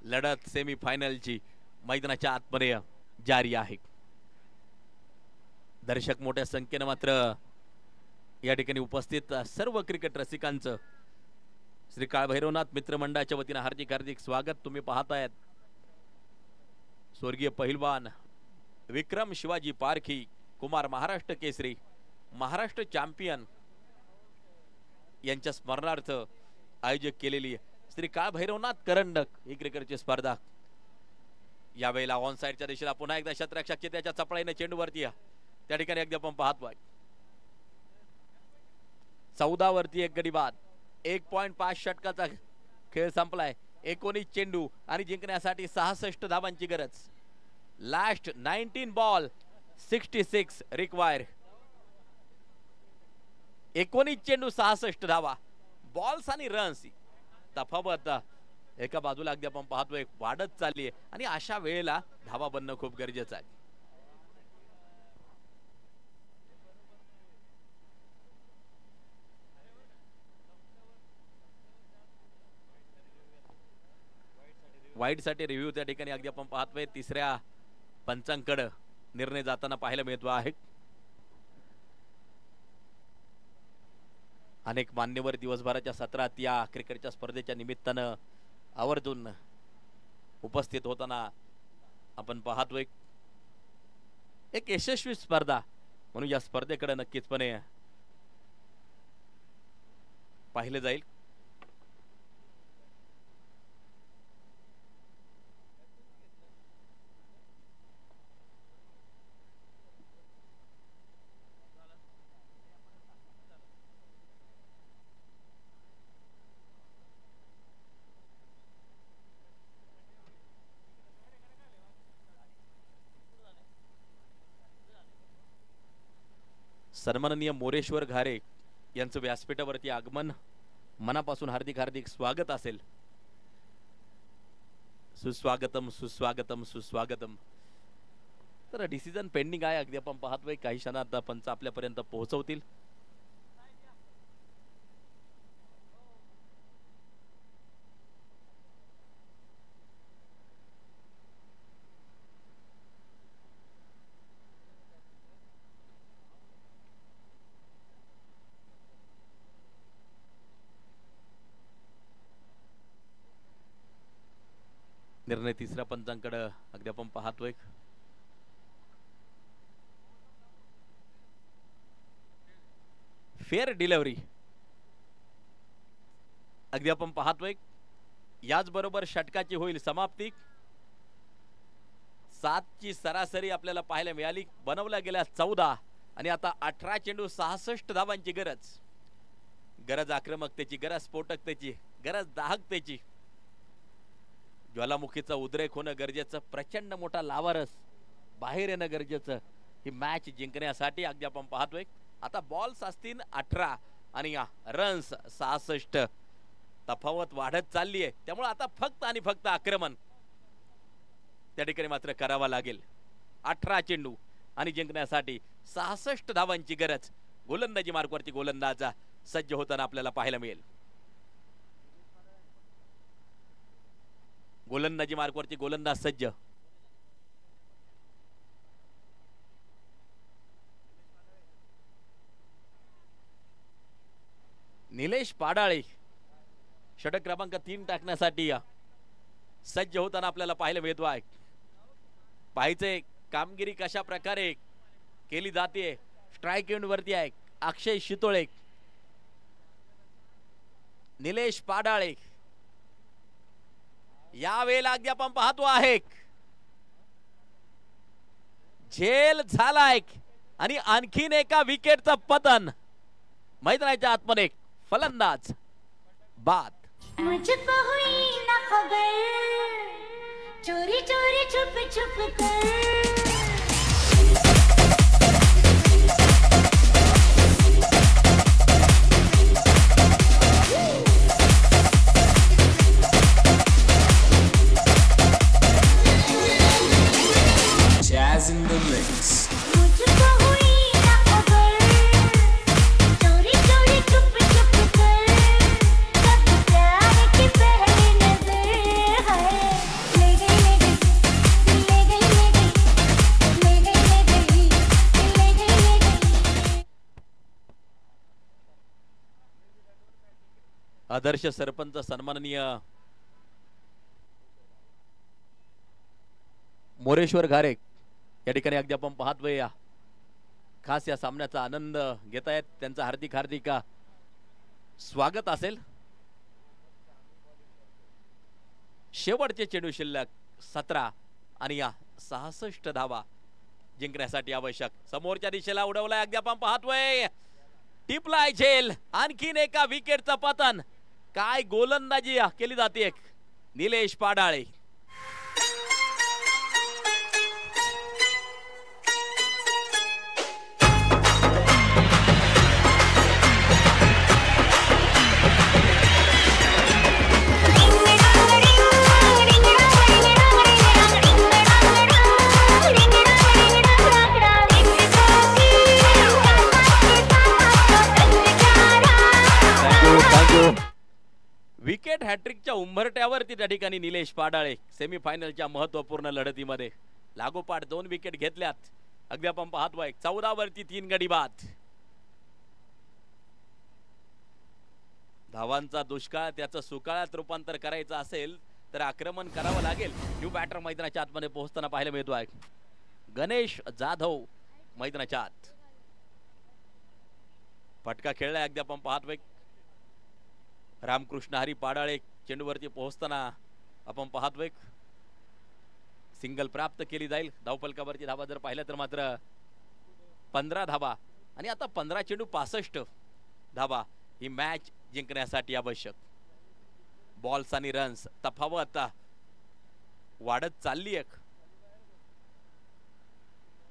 A: लढत सेमीफायनलची मैदानाच्या आतमध्ये जारी आहे. दर्शक मोठ्या संख्येने मात्र या ठिकाणी उपस्थित. सर्व क्रिकेट रसिकांचं श्री काळभैरवनाथ मित्रमंडळाच्या वतीने हार्दिक हार्दिक स्वागत. तुम्ही पाहतायत स्वर्गीय पहिलवान विक्रम शिवाजी पारखी कुमार महाराष्ट्र केसरी महाराष्ट्र चॅम्पियन यांच्या स्मरणार्थ आयोजक केलेली श्री काळभैरवनाथ करंडक ही क्रिकेटची स्पर्धा. यावेळेला ऑन साइडच्या दिशेला पुन्हा एकदा शतरक्षक त्याच्या चपळाईने चेंडूवरती त्या ठिकाणी अगदी आपण पाहतोय 14 वरती 1 गडी बाद. 1.5 षटकाचा खेळ संपलाय. 19 चेंडू आणि जिंकण्यासाठी 66 धावांची गरज. Last 19 ball 66 require. 19 चेंडू 66 धावा. बॉल्स आणि रन्स तफावत एका बाजूला अगदी आपण पाहतोय वाढत चालली आहे आणि अशा वेळेला धावा बनणं खूप गरजेचं आहे. वाईट साठी रिव्ह्यू त्या ठिकाणी अगदी आपण पाहतोय तिसऱ्या पंचांकडे निर्णय जाताना पाहायला मिळतो आहे. अनेक मान्यवर दिवसभराच्या सत्रात या क्रिकेटच्या स्पर्धेच्या निमित्तानं आवर्जून उपस्थित होताना आपण पाहतोय. एक यशस्वी स्पर्धा म्हणून या स्पर्धेकडे नक्कीचपणे पाहिले जाईल. सन्माननीय मोरेश्वर घारे यांचं व्यासपीठावरती आगमन. मनापासून हार्दिक हार्दिक स्वागत असेल. सुस्वागतम सुस्वागतम सुस्वागतम. तर डिसिजन पेंडिंग आहे अगदी आपण पाहतोय. काही क्षणात पंच आपल्यापर्यंत पोहोचवतील. निर्णय तिसऱ्या पंचांकडे अगदी आपण पाहतोय. फेअर डिलिव्हरी अगदी आपण पाहतोय. याच बरोबर षटकाची होईल समाप्ती. 7 ची सरासरी आपल्याला पाहायला मिळाली. बनवल्या गेल्या 14 आणि आता 18 चेंडू 66 धावांची गरज. गरज आक्रमकतेची, गरज स्फोटकतेची, गरज दाहकतेची. ज्वालामुखीचा उद्रेक होणं गरजेचं. प्रचंड मोठा लावारस बाहेर येणं गरजेचं ही मॅच जिंकण्यासाठी. अगदी आपण पाहतोय आता बॉल्स असतील 18 आणि रन्स 66. तफावत वाढत चालली आहे. त्यामुळे आता फक्त आणि फक्त आक्रमण त्या ठिकाणी मात्र करावा लागेल. 18 चेंडू आणि जिंकण्यासाठी 66 धावांची गरज. गोलंदाजी मार्कवरती गोलंदाज सज्ज होताना आपल्याला पाहायला मिळेल. गोलंदाजी मार्कवरती गोलंदाज सज्ज. निलेश पाडाळे षटक क्रमांक 3 टाकण्यासाठी सज्ज होताना आपल्याला पाहायला मिळतो आहे. पाहायचंय कामगिरी कशा प्रकारे केली जाते. स्ट्राईक एंड वरती आहे अक्षय शितोळे, निलेश पाडाळे. यावेळेला अगदी आपण पाहतो आहे झेल झालाय आणि आणखीन एका विकेटचं पतन. मैदानाच्या आतमध्ये फलंदाज बाद.
C: मुझको हुई ना खबर, चोरी चोरी छुप छुप कर.
D: Jazz in the mix.
C: मुझको हुई ना खबर, चोरी चोरी छुप छुप कर. कब प्यार की पहली नजर है. ले गई ले गई ले गई ले गई ले गई ले गई ले गई.
A: आदर्श सरपंच सन्माननीय मोरेश्वर घारे या ठिकाणी अगदी आपण पाहतोय या खास या सामन्याचा आनंद घेतायत. त्यांचा हार्दिक हार्दिक स्वागत असेल. शेवटचे चेंडू शिल्लक 17 आणि या 66 धावा जिंकण्यासाठी आवश्यक. समोरच्या दिशेला उडवलाय अगदी आपण पाहतोय. टिपलाय झेल, आणखीन एका विकेटचं पतन. काय गोलंदाजी केली जाते निलेश पाडाळे. विकेट हॅट्रिकच्या उंबरट्यावरती त्या ठिकाणी निलेश पाडाळे सेमीफायनलच्या महत्वपूर्ण लढतीमध्ये लागोपाठ 2 विकेट घेतल्यात. अगदी आपण पाहतोय 14 वरती 3 गडी बाद. धावांचा दुष्काळ त्याचं सुकाळात रूपांतर करायचं असेल तर आक्रमण करावं लागेल. न्यू बॅटर मैदानाच्या आतमध्ये पोहोचताना पाहायला मिळतो आहे. गणेश जाधव मैदानाच्या आत फटका खेळलाय अगदी आपण पाहतोय. रामकृष्ण हरी पाडाळे चेंडूवरती पोहोचताना आपण पाहतोय. सिंगल प्राप्त केली जाईल. धावफलकावरची धावा जर पाहिलं तर मात्र 15 धावा आणि आता 15 चेंडू 65 धावा ही मॅच जिंकण्यासाठी आवश्यक. बॉल्स आणि रन्स तफावत वाढत चालली आहे.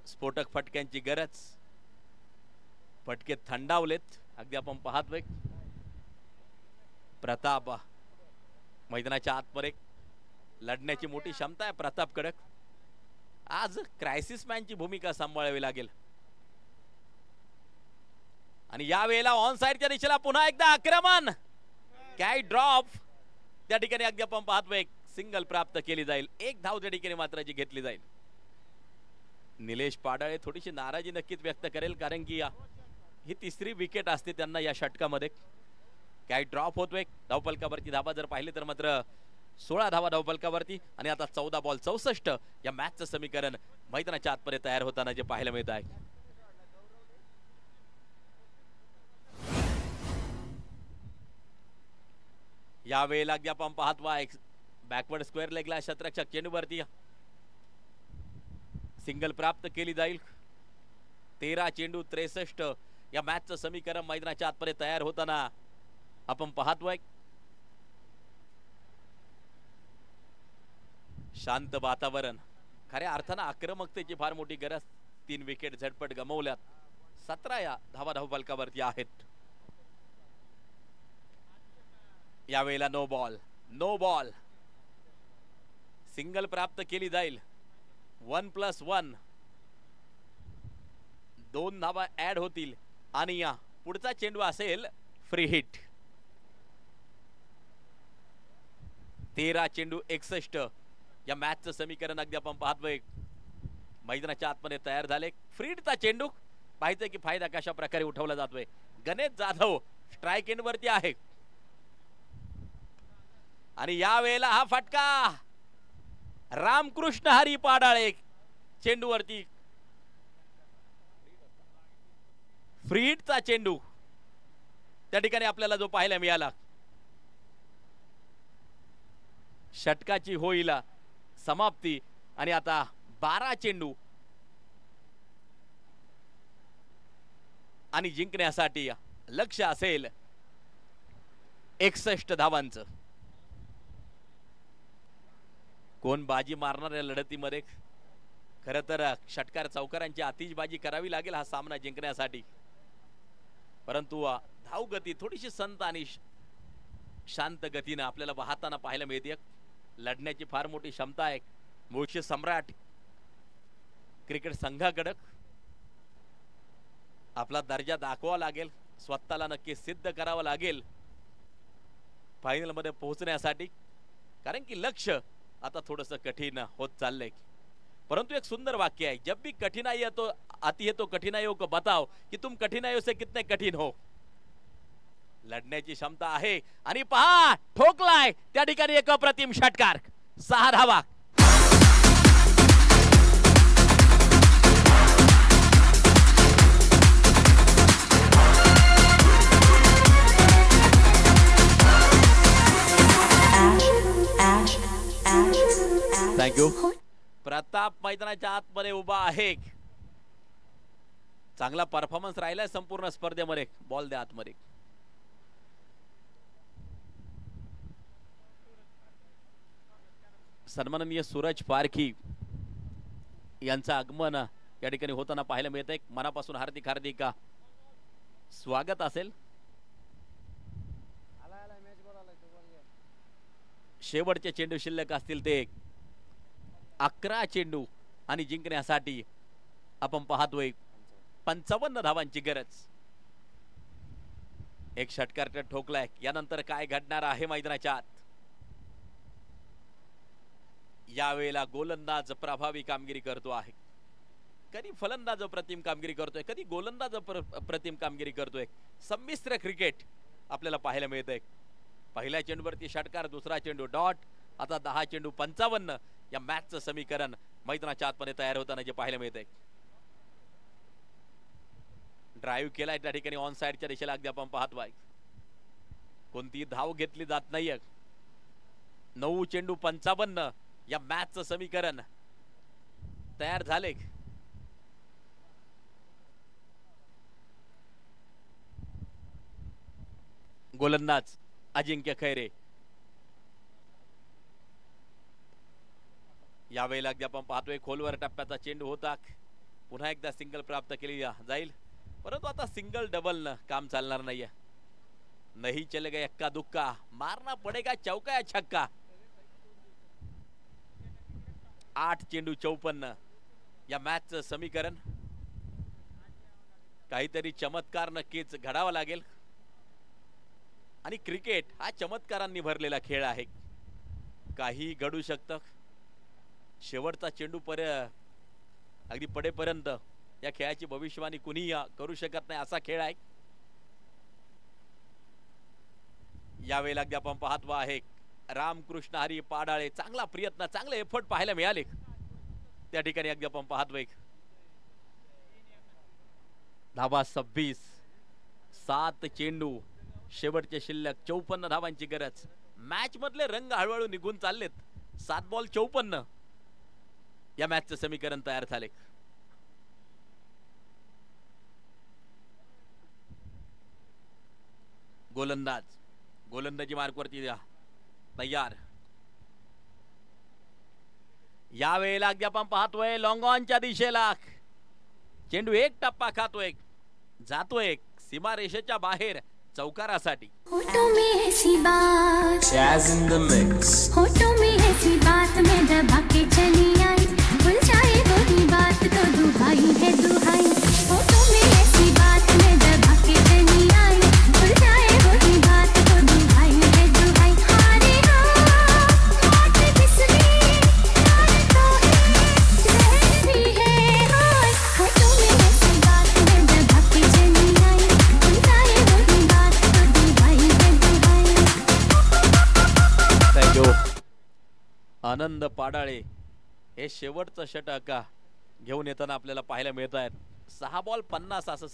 A: स्फोटक फटक्यांची गरज. फटके थंडावलेत अगदी आपण पाहतोय. प्रताप मैदानाच्या आतमध्ये लढण्याची मोठी क्षमता आहे प्रताप कडक. आज क्रायसिस मॅनची भूमिका सांभाळावी लागेल. आणि या वेळेला ऑन साइडच्या दिशेला पुन्हा एकदा आक्रमण. काय ड्रॉप त्या ठिकाणी अगदी आपण पाहतोय. सिंगल प्राप्त केली जाईल. 1 धाव त्या ठिकाणी मात्र जी घेतली जाईल. निलेश पाडाळे थोडीशी नाराजी नक्कीच व्यक्त करेल कारण की ही 3री विकेट असते त्यांना या षटकामध्ये. काय ड्रॉप होतोय. धावफलकावरती धावा जर पाहिले तर मात्र 16 धावा धावफलकावरती आणि आता 14 बॉल 64 या मॅचचं समीकरण मैदानाच्या आतमध्ये तयार होताना जे पाहायला मिळत आहे. या वेळेला अगदी आपण पाहतो बॅकवर्ड स्क्वेअर लेगला शतरक्षक चेंडूवरती सिंगल प्राप्त केली जाईल. 13 चेंडू 63 या मॅचचं समीकरण मैदानाच्या आतमध्ये तयार होताना आपण पाहतोय. शांत वातावरण. खऱ्या अर्थानं आक्रमकतेची फार मोठी गरज. 3 विकेट झटपट गमावल्यात. 17 या धावा धावफलकावरती आहेत. यावेळेला नो बॉल. सिंगल प्राप्त केली जाईल. 1+1 2 धावा ऍड होतील आणि या पुढचा चेंडू असेल फ्री हिट. 13 चेंडू 61 या मॅचचं समीकरण अगदी आपण पाहतोय मैदानाच्या आतमध्ये तयार झाले. फ्रीडचा चेंडू पाहिजे की फायदा कशा प्रकारे उठवला जातोय. गणेश जाधव स्ट्राइक एंड वरती आहे आणि या वेळेला हा फटका रामकृष्ण हरी पाडाळे चेंडूवरती फ्री हिटचा चेंडू त्या ठिकाणी आपल्याला जो पाहायला मिळाला. षटकाची होईल समाप्ती आणि आता 12 चेंडू आणि जिंकण्यासाठी लक्ष असेल 61 धावांचं. कोण बाजी मारणार या लढतीमध्ये? खरं तर षटकार चौकारांची आतिषबाजी करावी लागेल हा सामना जिंकण्यासाठी, परंतु धावगती थोडीशी संत आणि शांत गतीनं आपल्याला वाहताना पाहायला मिळते. लढण्याची फार मोठी क्षमता आहे मुळशी सम्राट क्रिकेट संघाकडे. आपला दर्जा दाखवावा लागेल, स्वतःला नक्की सिद्ध करावं लागेल फायनल मध्ये पोहोचण्यासाठी, कारण की लक्ष आता थोडंसं कठीण होत चाललंय. परंतु एक सुंदर वाक्य आहे, जब भी कठिनाई है तो आती है तो कठिनाइयों को बताओ कि तुम कठिनाइयों से कितने कठिन हो. लढण्याची क्षमता आहे आणि पहा ठोकलाय त्या ठिकाणी एक अप्रतिम षटकार. 6 धावा. थँक्यू. प्रताप मैदानाच्या आतमध्ये उभा आहे. चांगला परफॉर्मन्स राहिलाय संपूर्ण स्पर्धेमध्ये. बॉल द्या आतमध्ये. सन्माननीय सूरज पारखी यांचं आगमन या ठिकाणी होताना पाहायला मिळत आहे. मनापासून हार्दिक हार्दिक स्वागत असेल. शेवटचे चेंडू शिल्लक असतील ते 11 चेंडू आणि जिंकण्यासाठी आपण पाहतोय 55 धावांची गरज. एक षटकार ठोकलाय. यानंतर काय घडणार आहे मैदानाच्या आत? यावेळेला गोलंदाज प्रभावी कामगिरी करतो आहे. कधी फलंदाज अप्रतिम कामगिरी करतोय, कधी गोलंदाज अप्रतिम कामगिरी करतोय. संमिश्र क्रिकेट आपल्याला पाहायला मिळतंय. पहिल्या चेंडूवरती षटकार, दुसरा चेंडू डॉट, आता 10 चेंडू 55 या मॅचचं समीकरण मैदानाच्या आतमध्ये तयार होताना जे पाहायला मिळतंय. ड्राईव्ह केलाय त्या ठिकाणी ऑन साइडच्या दिशेला अगदी आपण पाहतोय. कोणती धाव घेतली जात नाहीये. 9 चेंडू 55 या मॅचचं समीकरण तयार झाले. गोलंदाज अजिंक्य खैरे. यावेळेला अगदी आपण पाहतोय खोलवर टप्प्याचा चेंडू होता. पुन्हा एकदा सिंगल प्राप्त केली जाईल, परंतु आता सिंगल डबल न काम चालणार नाहीये. नहीं चलेगा एक्का दुक्का, मारना पडेगा चौका या छक्का. 8 चेंडू 54 या मॅचचं समीकरण. काहीतरी चमत्कार नक्कीच घडावा लागेल आणि क्रिकेट हा चमत्कारांनी भरलेला खेळ आहे. काही घडू शकतं. शेवटचा चेंडू अगदी पडेपर्यंत या खेळाची भविष्यवाणी कुणी करू शकत नाही असा खेळ आहे. यावेळेला अगदी आपण पाहतो आहे रामकृष्ण हरी पाडाळे. चांगला प्रयत्न, चांगले एफर्ट पाहायला मिळाले त्या ठिकाणी. अगदी आपण पाहतोय धावा 26, 7 चेंडू, शेवटचे शिल्लक 54 धावांची गरज. मॅच मधले रंग हळूहळू निघून चाललेत. 7 बॉल 54 या मॅचचं समीकरण तयार झाले. गोलंदाजी मार्कवरती तयार. यावेळेला अगदी आपण पाहतोय लॉंग ऑनच्या दिशेला चेंडू एक टप्पा खातोय, जातोय सीमा रेषेच्या बाहेर चौकारासाठी.
C: होठों में ऐसी बात,
D: Jazz in the mix.
C: होठों में ऐसी बात मैं दबा के चली आई. भूल जाए वही बात तो दुहाई है दुहाई. होठों में ऐसी बात मैं दबा के चली आई. भूल जाए वही बात तो दुहाई है दुहाई. हारे हाथ किसने यार तो है भी है हाय. होठों में ऐसी बात मैं दबा के चली आई. भूल जाए वही बात तो दुहाई है दुहाई.
A: थँक्यू. आनंद पाडाळे हे शेवटचं षटक घेऊन येताना आपल्याला पाहायला मिळत आहेत. 6 बॉल 50 असं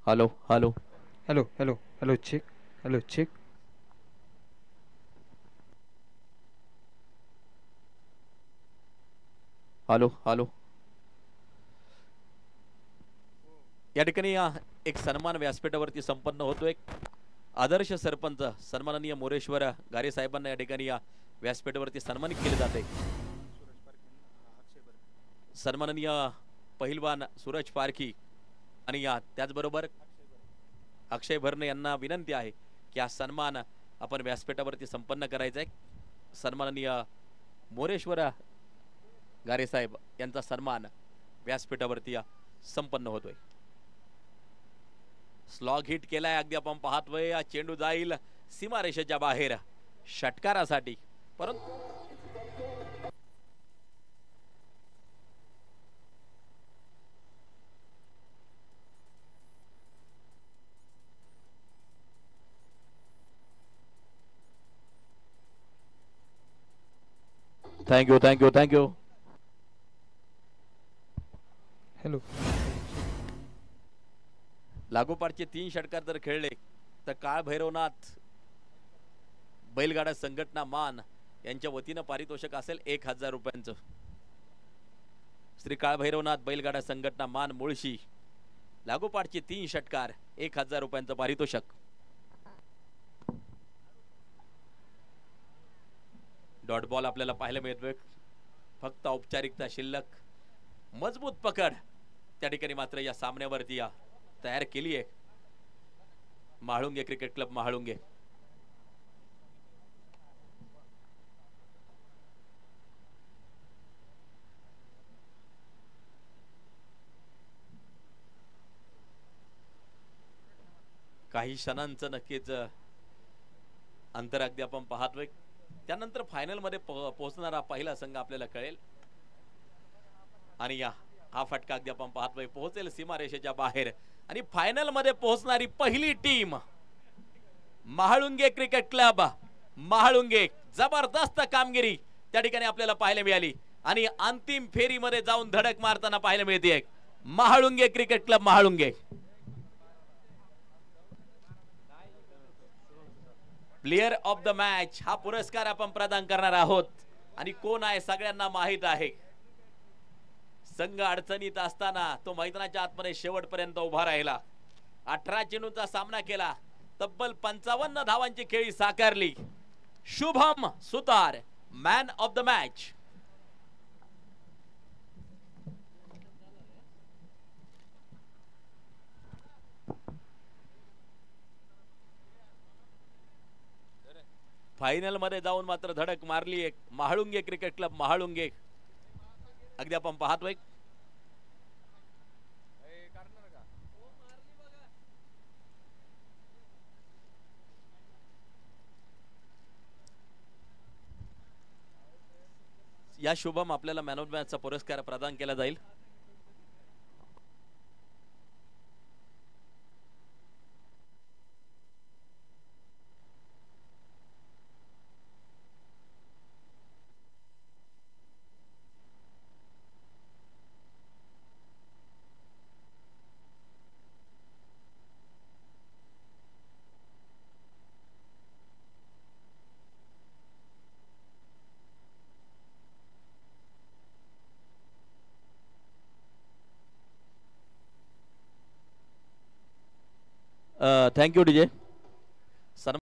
A: hello hello
E: hello hello hello check hello check.
A: Hello hello या ठिकाणी एक सन्मान व्यासपीठावरती संपन्न होतोय. आदर्श सरपंच सन्माननीय मोरेश्वर गारे साहेबांना या ठिकाणी व्यासपीठावरती सन्मानित केले जाते. सन्माननीय पहिलवान सूरज पारखी आणि त्याचबरोबर अक्षय भरणे यांना विनंती आहे की हा सन्मान आपण व्यासपीठावरती संपन्न करायचा आहे. सन्माननीय मोरेश्वर गारे साहेब यांचा सन्मान व्यासपीठावरती संपन्न होतोय. स्लॉग हिट केलाय अगदी आपण पाहतोय. चेंडू जाईल सीमारेषेच्या बाहेर षटकारासाठी, परंतु थँक्यू थँक्यू थँक्यू.
E: हॅलो
A: लागोपाठचे 3 षटकार जर खेळले तर काळ भैरवनाथ बैलगाडा संघटना मान यांच्या वतीनं पारितोषिक असेल 1000 रुपयांचं. श्री काळ भैरवनाथ बैलगाडा संघटना मान मुळशी लागोपाठचे 3 षटकार 1000 रुपयांचं पारितोषिक. डॉट बॉल आपल्याला पाहायला मिळतोय. फक्त औपचारिकता शिल्लक. मजबूत पकड त्या ठिकाणी मात्र या सामन्यावरती तयार केली आहे म्हाळुंगे क्रिकेट क्लब म्हाळुंगे. काही क्षणांचं नक्कीच अंतर अगदी आपण पाहतोय. त्यानंतर फायनल मध्ये पोहोचणारा पहिला संघ आपल्याला कळेल आणि हा फटका अगदी आपण पाहतोय पोहोचेल सीमारेषेच्या बाहेर आणि फायनल मध्ये पोहोचणारी पहिली team Mhalunge cricket club Mhalunge. जबरदस्त कामगिरी त्या ठिकाणी आपल्याला पाहायला मिळाली आणि अंतिम फेरीमध्ये जाऊन धडक मारताना पाहायला मिळते Mhalunge cricket club Mhalunge. Player of the match हा पुरस्कार आपण प्रदान करणार आहोत आणि कोण आहे सगळ्यांना माहित आहे. संघ अडचणीत असताना तो मैदानाच्या आतमध्ये शेवटपर्यंत उभा राहिला. 18 चेंडूंचा सामना केला. तब्बल 55 धावांची खेळी साकारली. Shubham Sutar man of the match. Final मध्ये जाऊन मात्र धडक मारली एक म्हाळुंगे क्रिकेट क्लब म्हाळुंगे. अगदी आपण पाहतोय या शुभम आपल्याला मॅन ऑफ द मॅचचा पुरस्कार प्रदान केला जाईल. Thank you DJ.